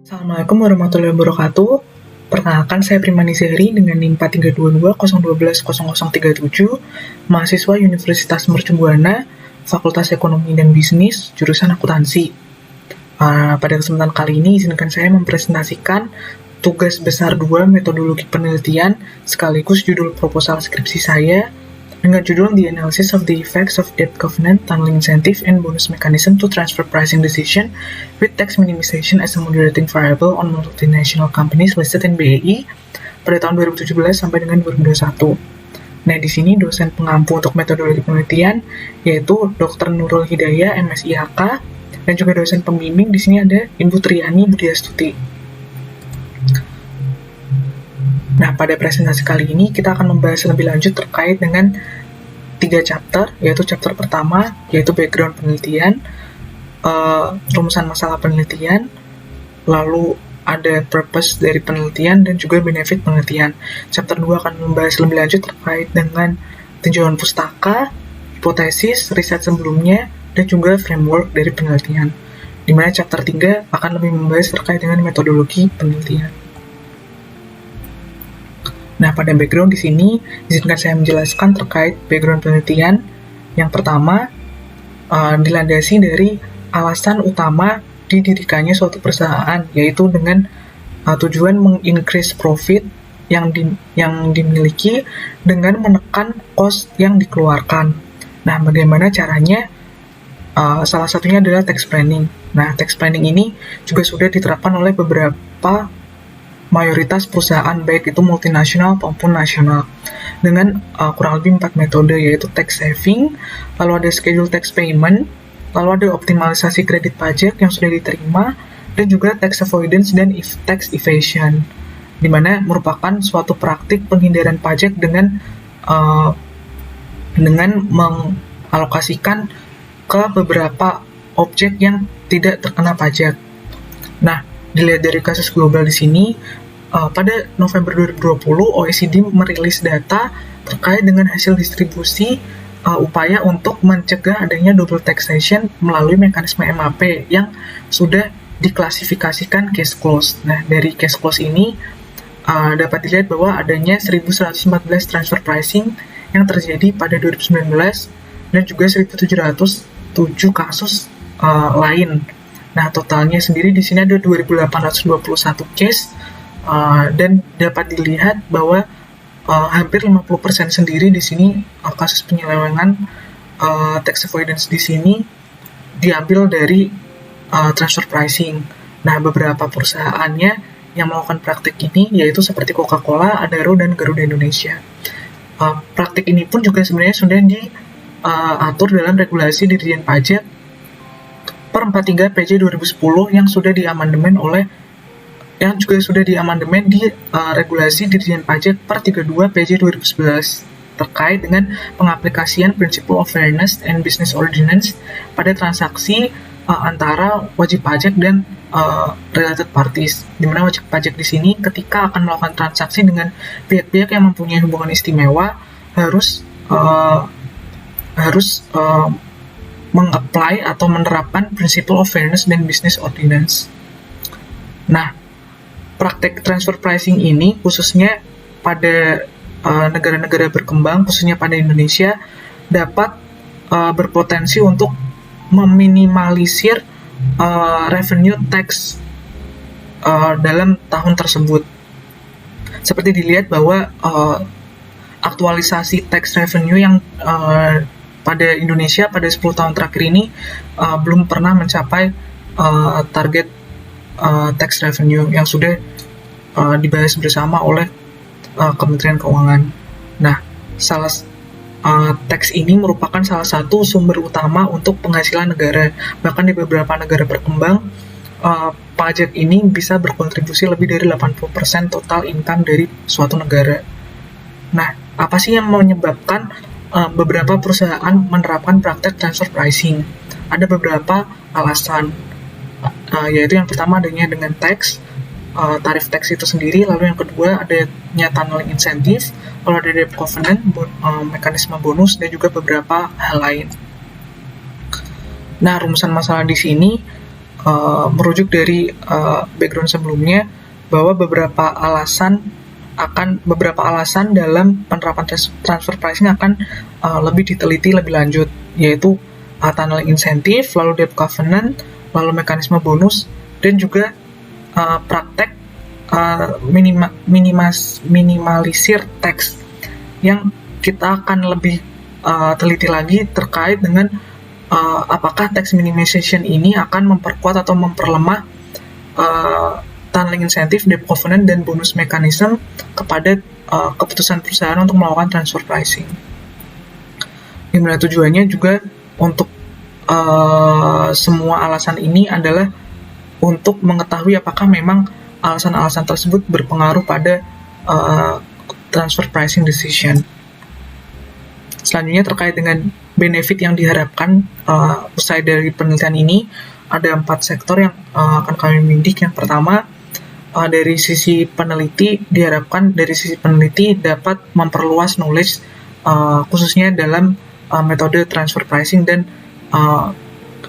Assalamualaikum warahmatullahi wabarakatuh. Perkenalkan, saya Primani Zahri dengan NIM 432201201037, mahasiswa Universitas Mercubuana, Fakultas Ekonomi dan Bisnis, jurusan akuntansi. Pada kesempatan kali ini, izinkan saya mempresentasikan tugas besar 2 metodologi penelitian sekaligus judul proposal skripsi saya dengan judul The Analysis of the Effects of Debt Covenant, Tunneling Incentive, and Bonus Mechanism to Transfer Pricing Decision with Tax Minimization as a Moderating Variable on Multinational Companies Listed in BEI pada tahun 2017 sampai dengan 2021. Nah, di sini dosen pengampu untuk metodologi penelitian yaitu Dr. Nurul Hidayah, MSIHK, dan juga dosen pembimbing di sini ada Ibu Triani Budiastuti. Nah, pada presentasi kali ini kita akan membahas lebih lanjut terkait dengan 3 chapter, yaitu chapter pertama, yaitu background penelitian, rumusan masalah penelitian, lalu ada purpose dari penelitian, dan juga benefit penelitian. Chapter 2 akan membahas lebih lanjut terkait dengan tinjauan pustaka, hipotesis, riset sebelumnya, dan juga framework dari penelitian. Di mana chapter 3 akan lebih membahas terkait dengan metodologi penelitian. Nah, pada background di sini, izinkan saya menjelaskan terkait background penelitian. Yang pertama, dilandasi dari alasan utama didirikannya suatu perusahaan, yaitu dengan tujuan mengincrease profit yang dimiliki dengan menekan cost yang dikeluarkan. Nah, bagaimana caranya? Salah satunya adalah tax planning. Nah, tax planning ini juga sudah diterapkan oleh beberapa mayoritas perusahaan, baik itu multinasional maupun nasional, dengan kurang lebih 4 metode, yaitu tax saving, lalu ada schedule tax payment, lalu ada optimalisasi kredit pajak yang sudah diterima, dan juga tax avoidance dan tax evasion, di mana merupakan suatu praktik penghindaran pajak dengan mengalokasikan ke beberapa objek yang tidak terkena pajak. Nah, dilihat dari kasus global di sini, pada November 2020, OECD merilis data terkait dengan hasil distribusi upaya untuk mencegah adanya double taxation melalui mekanisme MAP yang sudah diklasifikasikan case close. Nah, dari case close ini dapat dilihat bahwa adanya 1.114 transfer pricing yang terjadi pada 2019 dan juga 1.707 kasus lain. Nah, totalnya sendiri di sini ada 2.821 case, dan dapat dilihat bahwa hampir 50% sendiri di sini kasus penyelewengan tax avoidance di sini diambil dari transfer pricing. Nah, beberapa perusahaannya yang melakukan praktik ini yaitu seperti Coca-Cola, Adaro, dan Garuda Indonesia. Praktik ini pun juga sebenarnya sudah diatur dalam regulasi Dirjen Pajak per 43 PJ 2010 yang sudah diamandemen di regulasi Dirjen Pajak per 32 PJ 2011 terkait dengan pengaplikasian Principle of Fairness and Business Ordinance pada transaksi antara wajib pajak dan related parties, di mana wajib pajak di sini ketika akan melakukan transaksi dengan pihak-pihak yang mempunyai hubungan istimewa harus meng-apply atau menerapkan Principle of Fairness dan Business Ordinance. Nah, praktek transfer pricing ini khususnya pada negara-negara berkembang, khususnya pada Indonesia, dapat berpotensi untuk meminimalisir revenue tax dalam tahun tersebut. Seperti dilihat bahwa aktualisasi tax revenue yang pada Indonesia pada 10 tahun terakhir ini belum pernah mencapai target tax revenue yang sudah dibahas bersama oleh Kementerian Keuangan. Nah, tax ini merupakan salah satu sumber utama untuk penghasilan negara. Bahkan di beberapa negara berkembang, pajak ini bisa berkontribusi lebih dari 80% total income dari suatu negara. Nah, apa sih yang menyebabkan beberapa perusahaan menerapkan praktek transfer pricing? Ada beberapa alasan, yaitu yang pertama adanya dengan tax, tarif tax itu sendiri, lalu yang kedua adanya tunneling incentive, lalu ada debt covenant, mekanisme bonus, dan juga beberapa hal lain. Nah, rumusan masalah di sini merujuk dari background sebelumnya bahwa beberapa alasan dalam penerapan transfer pricing akan lebih diteliti lebih lanjut, yaitu tunneling insentif, lalu debt covenant, lalu mekanisme bonus, dan juga praktek minimalisir tax, yang kita akan lebih teliti lagi terkait dengan apakah tax minimization ini akan memperkuat atau memperlemah tunneling insentif, debt covenant, dan bonus mechanism kepada keputusan perusahaan untuk melakukan transfer pricing. Dimana tujuannya juga untuk semua alasan ini adalah untuk mengetahui apakah memang alasan-alasan tersebut berpengaruh pada transfer pricing decision. Selanjutnya terkait dengan benefit yang diharapkan usai dari penelitian ini, ada 4 sektor yang akan kami bidik. Yang pertama, dari sisi peneliti diharapkan dapat memperluas knowledge khususnya dalam metode transfer pricing dan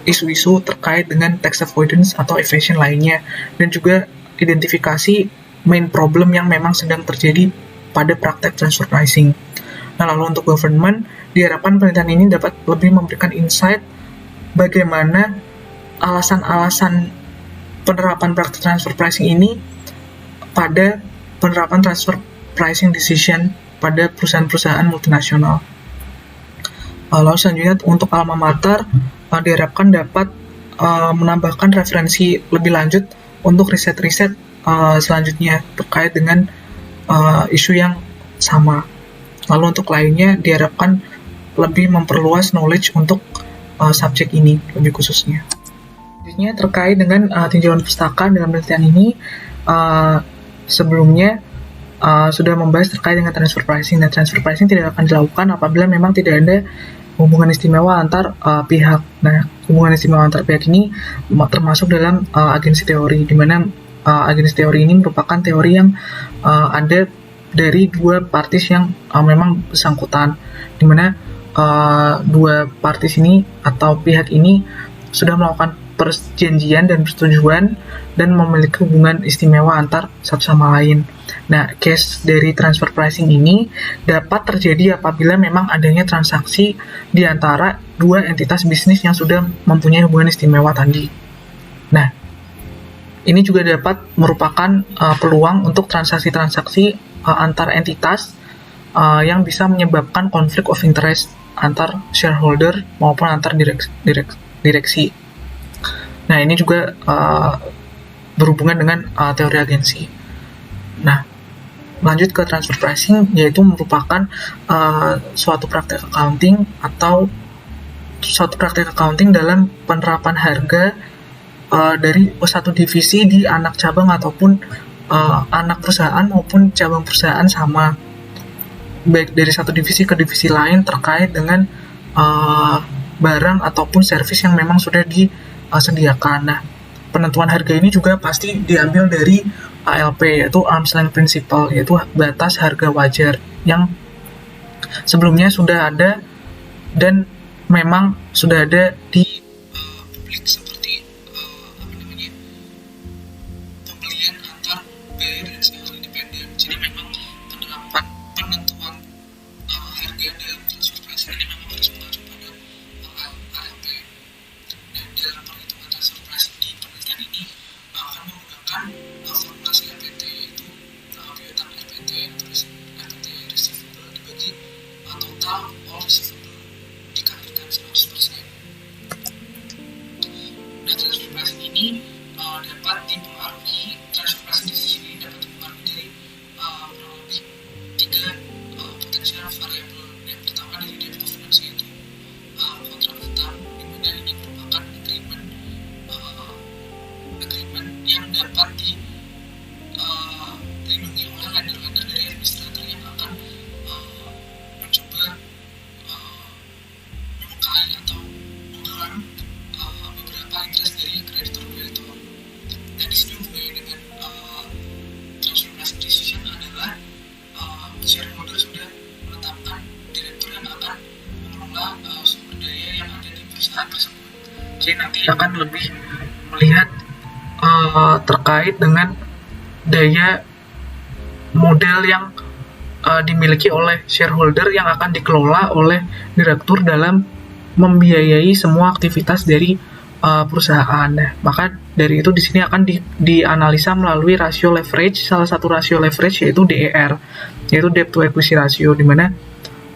isu-isu terkait dengan tax avoidance atau evasion lainnya, dan juga identifikasi main problem yang memang sedang terjadi pada praktek transfer pricing. Nah, lalu untuk government, diharapkan penelitian ini dapat lebih memberikan insight bagaimana alasan-alasan penerapan praktek transfer pricing ini pada penerapan transfer pricing decision pada perusahaan-perusahaan multinasional. Lalu selanjutnya untuk alma mater diharapkan dapat menambahkan referensi lebih lanjut untuk riset-riset selanjutnya terkait dengan isu yang sama. Lalu untuk lainnya diharapkan lebih memperluas knowledge untuk subjek ini lebih khususnya. Selanjutnya terkait dengan tinjauan pustaka dalam penelitian ini, sebelumnya sudah membahas terkait dengan transfer pricing, dan transfer pricing tidak akan dilakukan apabila memang tidak ada hubungan istimewa antar pihak. Nah, hubungan istimewa antar pihak ini termasuk dalam agensi teori, di mana agensi teori ini merupakan teori yang ada dari dua parties yang memang bersangkutan, di mana dua parties ini atau pihak ini sudah melakukan perjanjian dan persetujuan dan memiliki hubungan istimewa antar satu sama lain. Nah, case dari transfer pricing ini dapat terjadi apabila memang adanya transaksi di antara dua entitas bisnis yang sudah mempunyai hubungan istimewa tadi. Nah, ini juga dapat merupakan peluang untuk transaksi-transaksi antar entitas yang bisa menyebabkan konflik of interest antar shareholder maupun antar direksi. Nah, ini juga berhubungan dengan teori agensi. Nah, lanjut ke transfer pricing, yaitu merupakan suatu praktek accounting dalam penerapan harga dari satu divisi di anak cabang ataupun anak perusahaan maupun cabang perusahaan sama, baik dari satu divisi ke divisi lain terkait dengan barang ataupun service yang memang sudah disediakan. Nah, penentuan harga ini juga pasti diambil dari ALP, yaitu Arm's Length Principle, yaitu batas harga wajar yang sebelumnya sudah ada dan memang sudah ada di publik, seperti pembelian antar buyer dan seller independen. Jadi memang penerapan penentuan harga dalam transfer pricing ini memang harus mengacu pada ALP. Dan dalam perhitungan transfer pricing di penelitian ini akan menggunakan formulasi RPT, yaitu piutang RPT, terus RPT receivable dibagi total all receivable dikalikan 100%. Nah, transfer pricing ini dapat dipengaruhi, transfer pricing decision ini dapat dipengaruhi dari kurang lebih 3 potensial variabel. Yang pertama dari debt covenants, yaitu kontrak hutang, di mana ini merupakan agreement yang dapat dilindungi oleh lender-lender dari administrator yang akan mencoba melukai atau menghalang beberapa interest dari kreditor-kreditor. Dan di sini hubungannya dengan transfer pricing decision adalah shareholder sudah menetapkan direktur yang akan mengelola sumber daya yang ada di perusahaan tersebut. Jadi nanti akan lebih melihat terkait dengan daya modal yang dimiliki oleh shareholder yang akan dikelola oleh direktur dalam membiayai semua aktivitas dari perusahaan. Nah, maka dari itu di sini akan dianalisa melalui rasio leverage. Salah satu rasio leverage yaitu DER, yaitu debt to equity ratio, di mana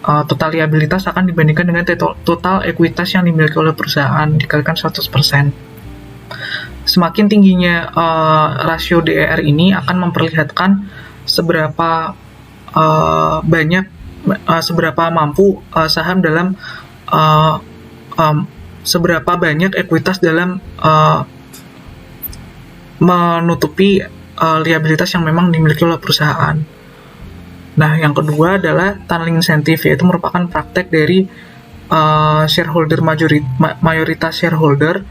total liabilitas akan dibandingkan dengan total ekuitas yang dimiliki oleh perusahaan dikalikan 100%. Semakin tingginya rasio DER ini akan memperlihatkan seberapa seberapa mampu saham dalam seberapa banyak ekuitas dalam menutupi liabilitas yang memang dimiliki oleh perusahaan. Nah, yang kedua adalah tunneling incentive, yaitu merupakan praktek dari shareholder mayoritas shareholder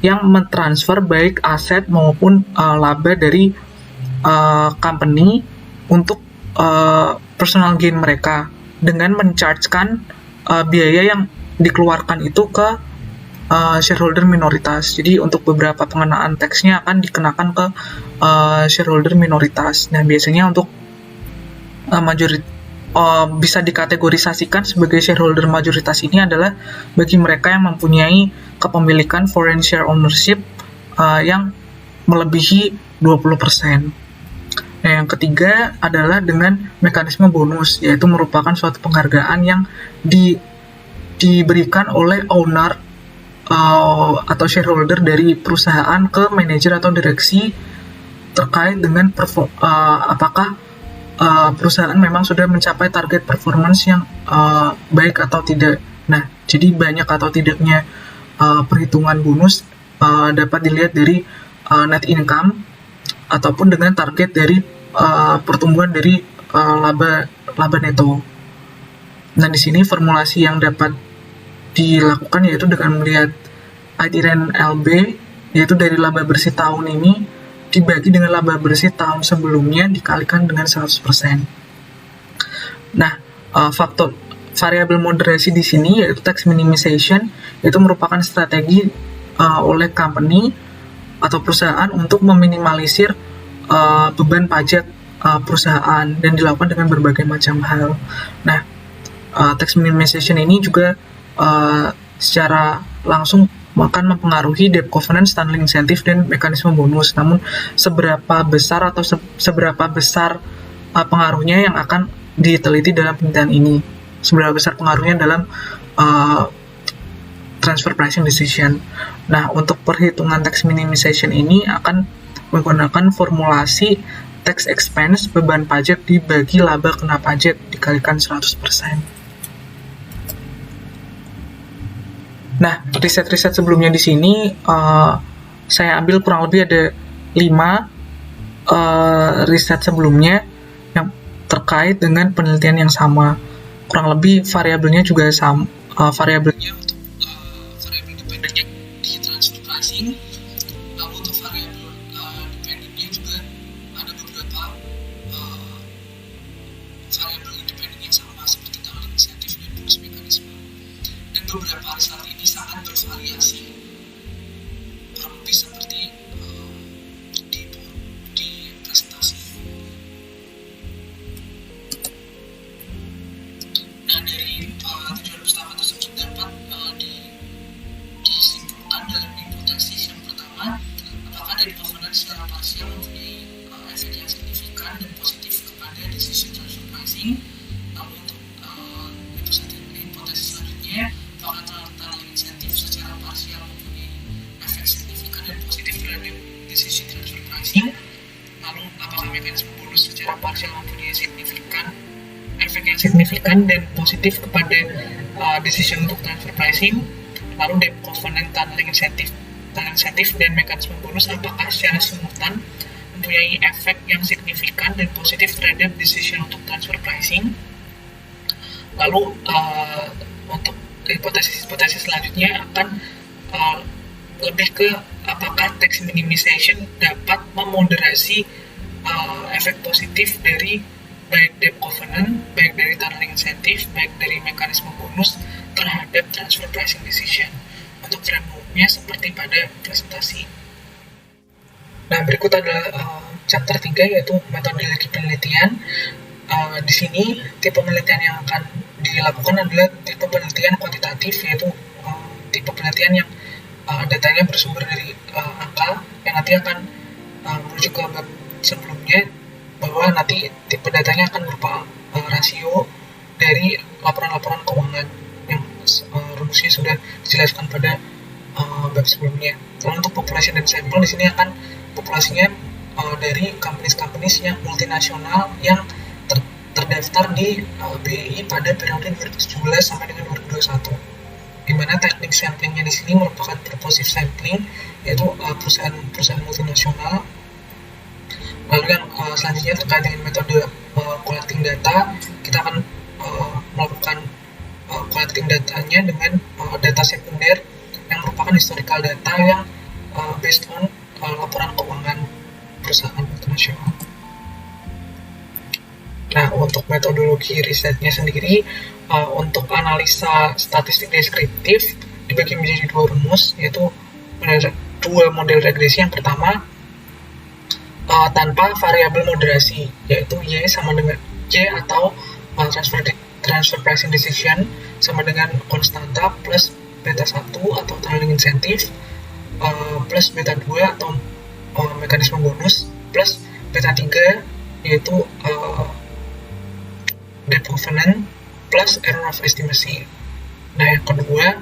yang mentransfer baik aset maupun laba dari company untuk personal gain mereka dengan menchargekan biaya yang dikeluarkan itu ke shareholder minoritas. Jadi untuk beberapa pengenaan taxnya akan dikenakan ke shareholder minoritas. Nah, biasanya untuk bisa dikategorisasikan sebagai shareholder mayoritas ini adalah bagi mereka yang mempunyai kepemilikan foreign share ownership yang melebihi 20%. Nah, yang ketiga adalah dengan mekanisme bonus, yaitu merupakan suatu penghargaan yang diberikan oleh owner atau shareholder dari perusahaan ke manajer atau direksi terkait dengan apakah perusahaan memang sudah mencapai target performance yang baik atau tidak. Nah, jadi banyak atau tidaknya perhitungan bonus dapat dilihat dari net income ataupun dengan target dari pertumbuhan dari laba neto. Nah, di sini formulasi yang dapat dilakukan yaitu dengan melihat IDRAN LB, yaitu dari laba bersih tahun ini dibagi dengan laba bersih tahun sebelumnya dikalikan dengan 100%. Nah, faktor variabel moderasi di sini yaitu tax minimization, yaitu merupakan strategi oleh company atau perusahaan untuk meminimalisir beban pajak perusahaan dan dilakukan dengan berbagai macam hal. Nah, tax minimization ini juga secara langsung akan mempengaruhi debt covenant, tunneling incentive, dan mekanisme bonus. Namun seberapa besar atau seberapa besar pengaruhnya yang akan diteliti dalam penelitian ini, seberapa besar pengaruhnya dalam transfer pricing decision. Nah, untuk perhitungan tax minimization ini akan menggunakan formulasi tax expense, beban pajak dibagi laba kena pajak dikalikan 100%. Nah, riset-riset sebelumnya di sini saya ambil kurang lebih ada 5 riset sebelumnya yang terkait dengan penelitian yang sama. Kurang lebih variabelnya juga sama. Variabelnya untuk variabel dependennya di transfer pricing, lalu untuk variabel dependennya juga ada beberapa variabel independen yang sama seperti tunneling incentive dan bonus mekanisme. Dan beberapa riset ini sangat bervariasi, kurang lebih seperti di presentasi. Nah, dari tujuan pertama tersebut dapat disimpulkan dalam hipotesis yang pertama, apakah dari covenant secara parsial mempunyai efek yang signifikan dan positif kepada decision transfer pricing. Lalu untuk hipotesis selanjutnya, apakah tunneling incentive secara parsial mempunyai efek signifikan dan positif terhadap decision transfer pricing. Lalu apakah mekanisme bonus secara parsial mempunyai efek yang signifikan dan positif kepada decision untuk transfer pricing. Lalu debt covenant, tunneling incentive dan mekanisme bonus apakah secara simultan mempunyai efek yang signifikan dan positif terhadap decision untuk transfer pricing. Lalu untuk hipotesis selanjutnya akan lebih ke apakah tax minimization dapat memoderasi efek positif dari baik debt covenant, baik dari tunneling incentive, baik dari mekanisme bonus terhadap transfer pricing decision. Untuk frameworknya seperti pada presentasi Nah, berikut adalah chapter 3 yaitu metodologi penelitian. Di sini tipe penelitian yang akan dilakukan adalah tipe penelitian kuantitatif, yaitu tipe penelitian yang datanya bersumber dari angka, yang nanti akan merujuk ke bab sebelumnya, bahwa nanti tipe datanya akan berupa rasio dari laporan-laporan keuangan yang rumusnya sudah dijelaskan pada bab sebelumnya. Lalu untuk population dan sampel, di sini akan populasinya dari companies yang multinasional yang terdaftar di BEI pada periode 2017 sampai dengan 2021. Di mana teknik samplingnya di sini merupakan purposive sampling, yaitu perusahaan multinasional. Lalu yang selanjutnya terkait dengan metode collecting data, kita akan melakukan collecting datanya dengan data sekunder yang merupakan historical data yang based on laporan keuangan perusahaan multinasional. Nah, untuk metodologi risetnya sendiri, untuk analisa statistik deskriptif dibagi menjadi dua rumus, yaitu dua model regresi. Yang pertama, tanpa variabel moderasi, yaitu Y sama dengan Y atau transfer pricing decision sama dengan konstanta plus beta 1 atau trailing insentif plus beta 2 atau mekanisme bonus plus beta 3 yaitu debt covenant plus error of estimation. Nah, yang kedua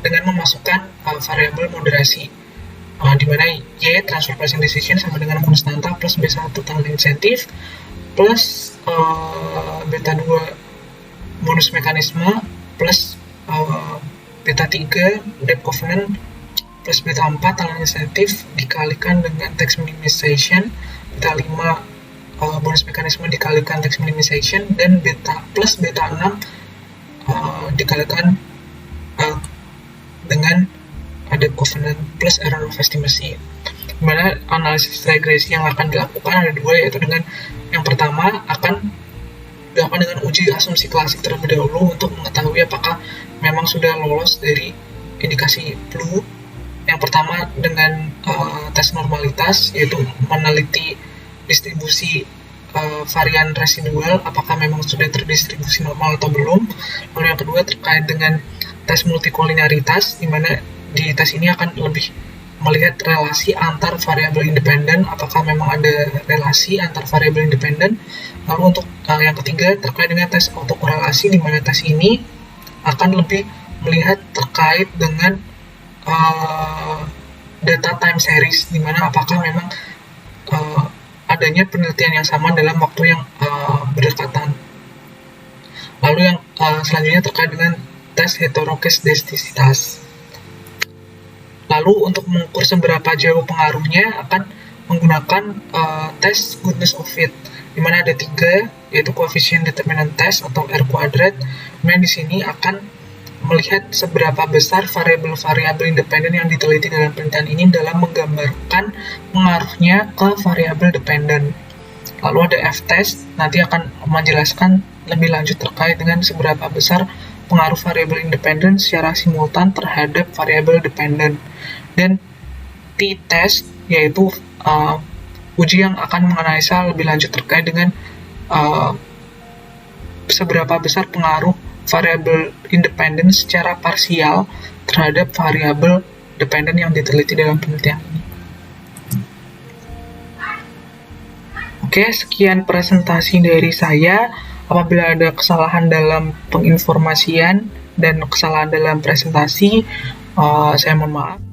dengan memasukkan variabel moderasi, di mana Y transfer pricing decision sama dengan konstanta plus B1 trailing insentif plus beta 2 bonus mekanisme plus beta 3 debt covenant plus beta 4 trailing insentif dikalikan dengan tax minimization, beta 5 bonus mekanisme dikalikan tax minimization, dan beta plus beta 6 dikalikan dengan debt covenant plus error of estimation. Dimana analisis regresi yang akan dilakukan ada dua, yaitu dengan yang pertama akan dilakukan dengan uji asumsi klasik terlebih dahulu untuk mengetahui apakah memang sudah lolos dari indikasi Blue. Yang pertama dengan tes normalitas, yaitu meneliti distribusi varian residual, apakah memang sudah terdistribusi normal atau belum. Lalu yang kedua terkait dengan tes multikolinaritas, di mana di tes ini akan lebih melihat relasi antar variabel independen, apakah memang ada relasi antar variabel independen. Lalu untuk yang ketiga terkait dengan tes autokorelasi, di mana tes ini akan lebih melihat terkait dengan data time series, di mana apakah memang adanya penelitian yang sama dalam waktu yang berdekatan. Lalu yang selanjutnya terkait dengan tes heteroskedastisitas. Lalu untuk mengukur seberapa jauh pengaruhnya akan menggunakan tes goodness of fit, di mana ada 3, yaitu coefficient determinant test atau R kuadrat. Kemudian di sini akan melihat seberapa besar variabel-variabel independen yang diteliti dalam penelitian ini dalam menggambarkan pengaruhnya ke variabel dependen. Lalu ada F-test, nanti akan menjelaskan lebih lanjut terkait dengan seberapa besar pengaruh variabel independen secara simultan terhadap variabel dependen. Dan T-test, yaitu uji yang akan menganalisa lebih lanjut terkait dengan seberapa besar pengaruh variabel independen secara parsial terhadap variabel dependen yang diteliti dalam penelitian ini. Oke, sekian presentasi dari saya. Apabila ada kesalahan dalam penginformasian dan kesalahan dalam presentasi, saya mohon maaf.